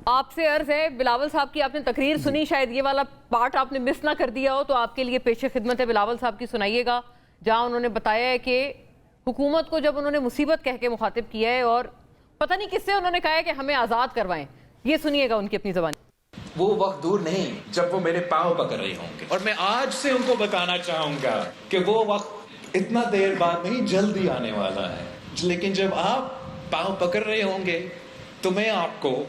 آپ سے عرض ہے بلاول صاحب کی آپ نے تقریر سنی, شاید یہ والا پارٹ آپ نے مس نہ کر دیا ہو, تو آپ کے لیے پیش خدمت ہے بلاول صاحب کی, سنائیے گا, جہاں انہوں نے بتایا ہے کہ حکومت کو جب انہوں نے مصیبت کہہ کے مخاطب کیا ہے اور پتہ نہیں کس سے انہوں نے کہا ہے کہ ہمیں آزاد کروائیں. یہ سنیے گا ان کی اپنی زبان. وہ وقت دور نہیں جب وہ میرے پاؤں پکڑ رہے ہوں گے, اور میں آج سے ان کو بتانا چاہوں گا کہ وہ وقت اتنا دیر بعد نہیں, جلدی آنے والا ہے. لیکن جب آپ پاؤں پکڑ رہے ہوں گے تو میں آپ کو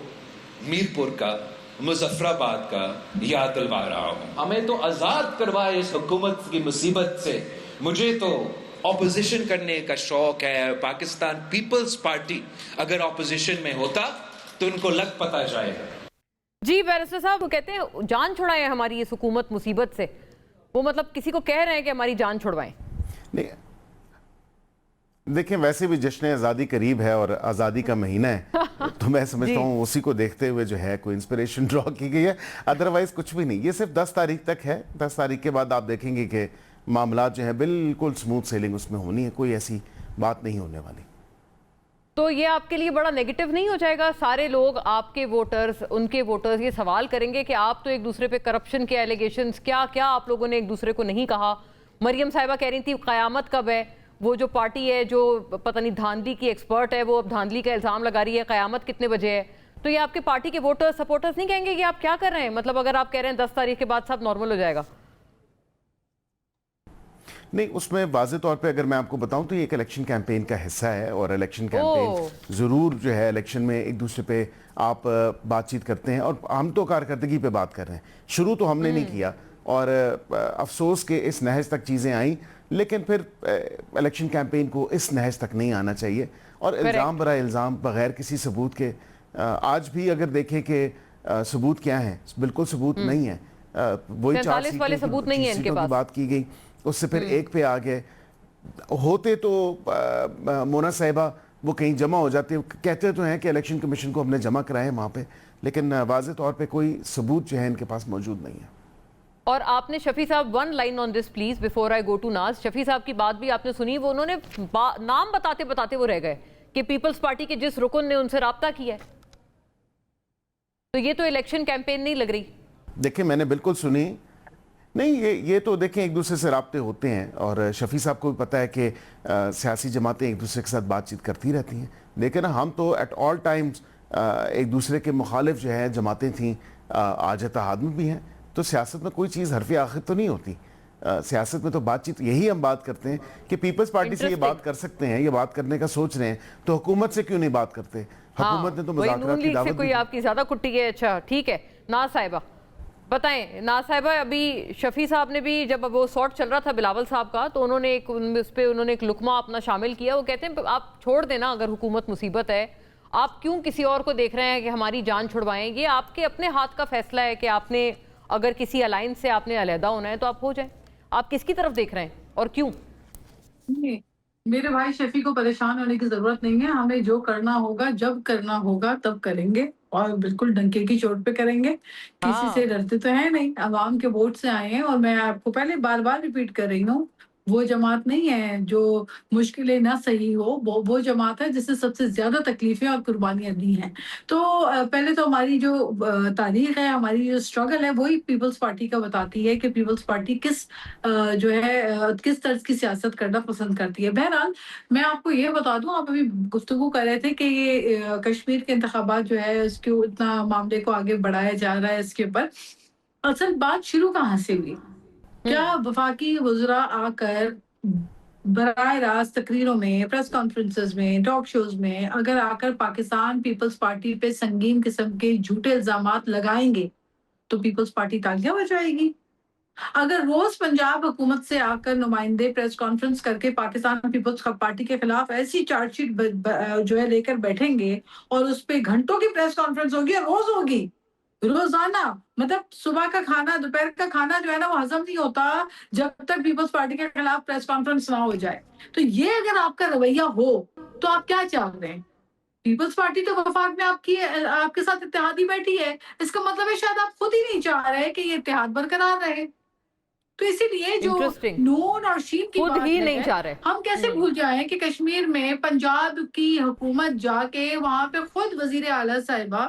میرپور کا, مظفر آباد کا یاد دلوا رہا ہوں. ہمیں تو آزاد کروائے اس حکومت کی مصیبت سے. مجھے تو اپوزیشن کرنے کا شوق ہے. پاکستان پیپلز پارٹی اگر اپوزیشن میں ہوتا تو ان کو لگ پتا جائے گا. جی بیرسٹر صاحب, وہ کہتے ہیں جان چھڑائیں ہماری اس حکومت مصیبت سے, وہ مطلب کسی کو کہہ رہے ہیں کہ ہماری جان چھڑوائیں. نہیں دیکھیں, ویسے بھی جشن آزادی قریب ہے اور آزادی کا مہینہ ہے, تو میں سمجھتا ہوں اسی کو دیکھتے ہوئے جو ہے کوئی انسپریشن ڈرا کی گئی ہے, ادروائز کچھ بھی نہیں. یہ صرف 10 تاریخ تک ہے. 10 تاریخ کے بعد آپ دیکھیں گے کہ معاملات جو ہیں بالکل سموتھ سیلنگ اس میں ہونی ہے, کوئی ایسی بات نہیں ہونے والی. تو یہ آپ کے لیے بڑا نیگیٹو نہیں ہو جائے گا؟ سارے لوگ آپ کے ووٹرز, ان کے ووٹرز یہ سوال کریں گے کہ آپ تو ایک دوسرے پہ کرپشن کے ایلیگیشنز, کیا کیا آپ لوگوں نے ایک دوسرے کو نہیں کہا. مریم صاحبہ کہہ رہی تھی قیامت کب ہے, وہ جو پارٹی ہے جو پتہ نہیں دھاندلی کی ایکسپرٹ ہے, وہ اب دھاندلی کا الزام لگا رہی ہے قیامت کتنے بجے ہے. تو یہ آپ کے پارٹی کے ووٹرز, سپورٹرز نہیں کہیں گے کہ آپ کیا کر رہے ہیں؟ مطلب اگر آپ کہہ رہے ہیں 10 تاریخ کے بعد سب نارمل ہو جائے گا. نہیں, اس میں واضح طور پہ اگر میں آپ کو بتاؤں تو یہ ایک الیکشن کیمپین کا حصہ ہے, اور الیکشن کیمپین ضرور جو ہے الیکشن میں ایک دوسرے پہ آپ بات چیت کرتے ہیں, اور ہم تو کارکردگی پہ بات کر رہے ہیں. شروع تو ہم نے نہیں کیا, اور افسوس کہ اس نہج تک چیزیں آئیں, لیکن پھر الیکشن کیمپین کو اس نہج تک نہیں آنا چاہیے. اور الزام برائے الزام بغیر کسی ثبوت کے, آج بھی اگر دیکھیں کہ ثبوت کیا ہیں, بالکل ثبوت نہیں ہے. وہی 47 والے ثبوت نہیں ہیں ان کے سیٹوں کی پاس. بات کی گئی, اس سے پھر ایک پہ آگئے ہوتے تو مونا صاحبہ وہ کہیں جمع ہو جاتے. کہتے تو ہیں کہ الیکشن کمیشن کو ہم نے جمع کرائے وہاں پہ, لیکن واضح طور پہ کوئی ثبوت جو ہے ان کے پاس موجود نہیں ہے. اور آپ نے شفیع صاحب one line on this please before I go to ناز, شفیع صاحب کی بات بھی آپ نے سنی, وہ انہوں نے نام بتاتے بتاتے وہ رہ گئے کہ پیپلز پارٹی کے جس رکن نے ان سے رابطہ کیا ہے. تو یہ تو الیکشن کیمپین نہیں لگ رہی. دیکھیں میں نے بالکل سنی نہیں, یہ تو دیکھیں ایک دوسرے سے رابطے ہوتے ہیں, اور شفیع صاحب کو بھی پتہ ہے کہ سیاسی جماعتیں ایک دوسرے کے ساتھ بات چیت کرتی رہتی ہیں. لیکن ہم تو ایٹ آل ٹائمز ایک دوسرے کے مخالف جو ہے جماعتیں تھیں, آج اتحاد میں بھی ہیں. تو سیاست میں کوئی چیز حرف آخر تو نہیں ہوتی. سیاست میں تو بات چیت, یہی ہم بات کرتے ہیں کہ پیپلز پارٹی سے یہ بات کر سکتے ہیں, یہ بات کرنے کا سوچ رہے ہیں, تو حکومت سے کیوں نہیں بات کرتے؟ حکومت نے تو مذاکرات کی دعوت دی. کوئی آپ کی زیادہ کٹی ہے. اچھا ٹھیک ہے, ناز صاحبہ بتائیں. ناز صاحبہ, ابھی شفیع صاحب نے بھی جب وہ سارٹ چل رہا تھا بلاول صاحب کا, تو انہوں نے اس پہ انہوں نے ایک لقمہ اپنا شامل کیا. وہ کہتے ہیں آپ چھوڑ دینا, اگر حکومت مصیبت ہے آپ کیوں کسی اور کو دیکھ رہے ہیں کہ ہماری جان چھڑوائیں. یہ آپ کے اپنے ہاتھ کا فیصلہ ہے کہ آپ نے اگر کسی الائنس سے آپ نے علیحدہ ہونا ہے تو آپ ہو جائیں. آپ کس کی طرف دیکھ رہے ہیں اور کیوں؟ میرے بھائی شفیع کو پریشان ہونے کی ضرورت نہیں ہے. ہمیں جو کرنا ہوگا جب کرنا ہوگا تب کریں گے, اور بالکل ڈنکے کی چوٹ پہ کریں گے. کسی سے ڈرتے تو ہے نہیں, عوام کے ووٹ سے آئے ہیں. اور میں آپ کو پہلے بار بار ریپیٹ کر رہی ہوں, وہ جماعت نہیں ہے جو مشکلیں نہ صحیح ہو, وہ جماعت ہے جس سے سب سے زیادہ تکلیفیں اور قربانیاں دی ہیں. تو پہلے تو ہماری جو تاریخ ہے, ہماری جو اسٹرگل ہے, وہی پیپلز پارٹی کا بتاتی ہے کہ پیپلز پارٹی کس جو ہے کس طرز کی سیاست کرنا پسند کرتی ہے. بہرحال میں آپ کو یہ بتا دوں, آپ ابھی گفتگو کر رہے تھے کہ یہ کشمیر کے انتخابات جو ہے اس کو اتنا معاملے کو آگے بڑھایا جا رہا ہے. اس کے اوپر اصل بات شروع کہاں سے ہوئی؟ کیا وفاقی وزراء آ کر براہ راست تقریروں میں, پریس کانفرنسز میں, ٹاک شوز میں اگر آ کر پاکستان پیپلز پارٹی پہ سنگین قسم کے جھوٹے الزامات لگائیں گے تو پیپلز پارٹی تالیاں بجائے گی؟ اگر روز پنجاب حکومت سے آ کر نمائندے پریس کانفرنس کر کے پاکستان پیپلز پارٹی کے خلاف ایسی چارج شیٹ جو ہے لے کر بیٹھیں گے, اور اس پہ گھنٹوں کی پریس کانفرنس ہوگی, روز ہوگی, روزانہ, مطلب صبح کا کھانا دوپہر کا کھانا جو ہے نا وہ ہضم نہیں ہوتا جب تک پیپلز پارٹی کے خلاف پریس کانفرنس نہ ہو جائے. تو یہ اگر آپ کا رویہ ہو تو آپ کیا چاہ رہے ہیں؟ پیپلز پارٹی تو وفاق میں آپ کے ساتھ اتحادی بیٹھی ہے, اس کا مطلب ہے شاید آپ خود ہی نہیں چاہ رہے کہ یہ اتحاد برقرار رہے. تو اسی لیے جو نون اور شین کی خود بات ہی ہے, نہیں چاہ رہے. ہم کیسے بھول جائیں کہ کشمیر میں پنجاب کی حکومت جا کے وہاں پہ خود وزیر اعلیٰ صاحبہ